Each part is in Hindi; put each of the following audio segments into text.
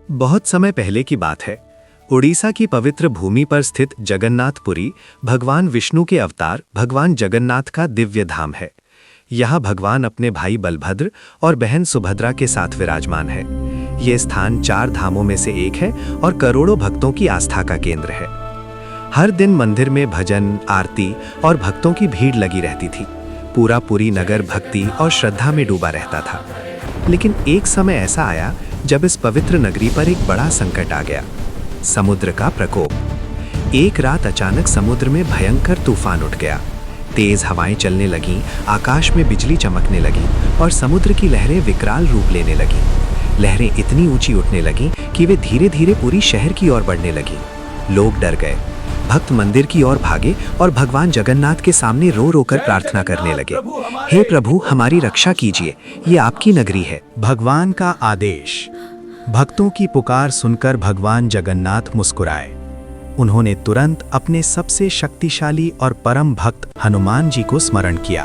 बहुत समय पहले की बात है। उड़ीसा की पवित्र भूमि पर स्थित जगन्नाथपुरी भगवान विष्णु के अवतार भगवान जगन्नाथ का दिव्य धाम है। यहाँ भगवान अपने भाई बलभद्र और बहन सुभद्रा के साथ विराजमान है। ये स्थान 4 धामों में से एक है और करोड़ों भक्तों की आस्था का केंद्र है। हर दिन मंदिर में भजन, आरती और भक्तों की भीड़ लगी रहती थी। पूरा पुरी नगर भक्ति और श्रद्धा में डूबा रहता था। लेकिन एक समय ऐसा आया जब इस पवित्र नगरी पर एक बड़ा संकट आ गया, समुद्र का प्रकोप। एक रात अचानक समुद्र में भयंकर तूफान उठ गया। तेज हवाएं चलने लगीं, आकाश में बिजली चमकने लगी और समुद्र की लहरें विकराल रूप लेने लगीं। लहरें इतनी ऊंची उठने लगीं कि वे धीरे धीरे पूरी शहर की ओर बढ़ने लगीं। लोग डर गए। भक्त मंदिर की ओर भागे और भगवान जगन्नाथ के सामने रो रो कर प्रार्थना करने लगे, हे प्रभु, हमारी रक्षा कीजिए, ये आपकी नगरी है। भगवान का आदेश। भक्तों की पुकार सुनकर भगवान जगन्नाथ मुस्कुराए। उन्होंने तुरंत अपने सबसे शक्तिशाली और परम भक्त हनुमान जी को स्मरण किया।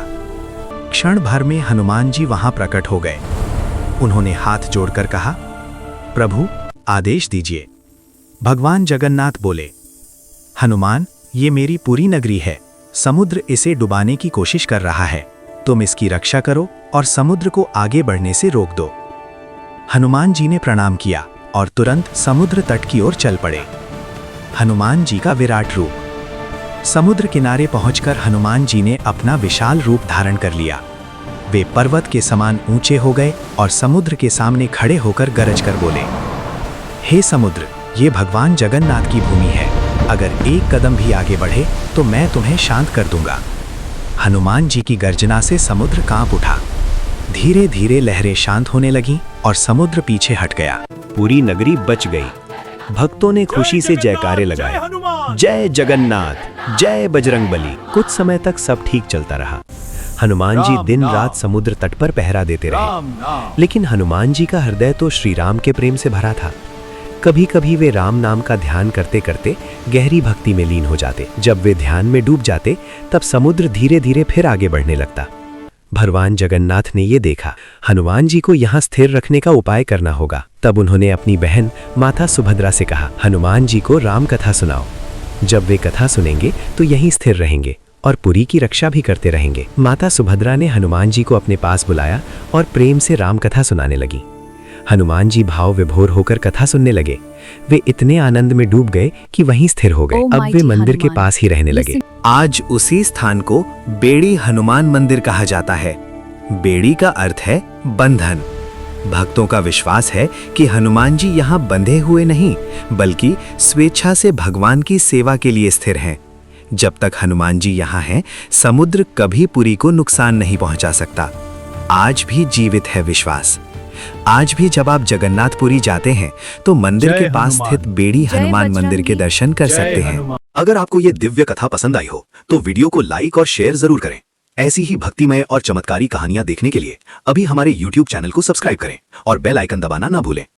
क्षण भर में हनुमान जी वहां प्रकट हो गए। उन्होंने हाथ जोड़कर कहा, प्रभु, आदेश दीजिए। भगवान जगन्नाथ बोले, हनुमान, ये मेरी पूरी नगरी है। समुद्र इसे डुबाने की कोशिश कर रहा है। तुम इसकी रक्षा करो और समुद्र को आगे बढ़ने से रोक दो। हनुमान जी ने प्रणाम किया और तुरंत समुद्र तट की ओर चल पड़े। हनुमान जी का विराट रूप। समुद्र किनारे पहुंचकर हनुमान जी ने अपना विशाल रूप धारण कर लिया। वे पर्वत के समान ऊंचे हो गए और समुद्र के सामने खड़े होकर गरज कर बोले, हे समुद्र, ये भगवान जगन्नाथ की भूमि है। अगर एक कदम भी आगे बढ़े तो मैं तुम्हें शांत कर दूंगा। हनुमान जी की गर्जना से समुद्र कांप उठा। धीरे धीरे लहरें शांत होने लगीं और समुद्र पीछे हट गया। पूरी नगरी बच गई। भक्तों ने खुशी से जयकारे लगाए, जय जगन्नाथ, जय बजरंगबली। कुछ समय तक सब ठीक चलता रहा। हनुमान जी दिन रात समुद्र तट पर पहरा देते रहे। लेकिन हनुमान जी का हृदय तो श्री राम के प्रेम से भरा था। कभी कभी वे राम नाम का ध्यान करते करते गहरी भक्ति में लीन हो जाते। जब वे ध्यान में डूब जाते तब समुद्र धीरे धीरे फिर आगे बढ़ने लगता। भगवान जगन्नाथ ने ये देखा, हनुमान जी को यहाँ स्थिर रखने का उपाय करना होगा। तब उन्होंने अपनी बहन माता सुभद्रा से कहा, हनुमान जी को राम कथा सुनाओ। जब वे कथा सुनेंगे तो यहीं स्थिर रहेंगे और पुरी की रक्षा भी करते रहेंगे। माता सुभद्रा ने हनुमान जी को अपने पास बुलाया और प्रेम से राम कथा सुनाने लगी। हनुमान जी भाव विभोर होकर कथा सुनने लगे। वे इतने आनंद में डूब गए कि वहीं स्थिर हो गए। अब वे मंदिर के पास ही रहने लगे। आज उसी स्थान को बेड़ी हनुमान मंदिर कहा जाता है। बेड़ी का अर्थ है बंधन। भक्तों का विश्वास है कि हनुमान जी यहाँ बंधे हुए नहीं, बल्कि स्वेच्छा से भगवान की सेवा के लिए स्थिर हैं। जब तक हनुमान जी यहाँ हैं, समुद्र कभी पुरी को नुकसान नहीं पहुंचा सकता। आज भी जीवित है विश्वास। आज भी जब आप जगन्नाथपुरी जाते हैं तो मंदिर के पास स्थित बेड़ी हनुमान मंदिर के दर्शन कर सकते हैं। अगर आपको ये दिव्य कथा पसंद आई हो तो वीडियो को लाइक और शेयर जरूर करें। ऐसी ही भक्तिमय और चमत्कारी कहानियां देखने के लिए अभी हमारे YouTube चैनल को सब्सक्राइब करें और बेल आइकन दबाना ना भूलें।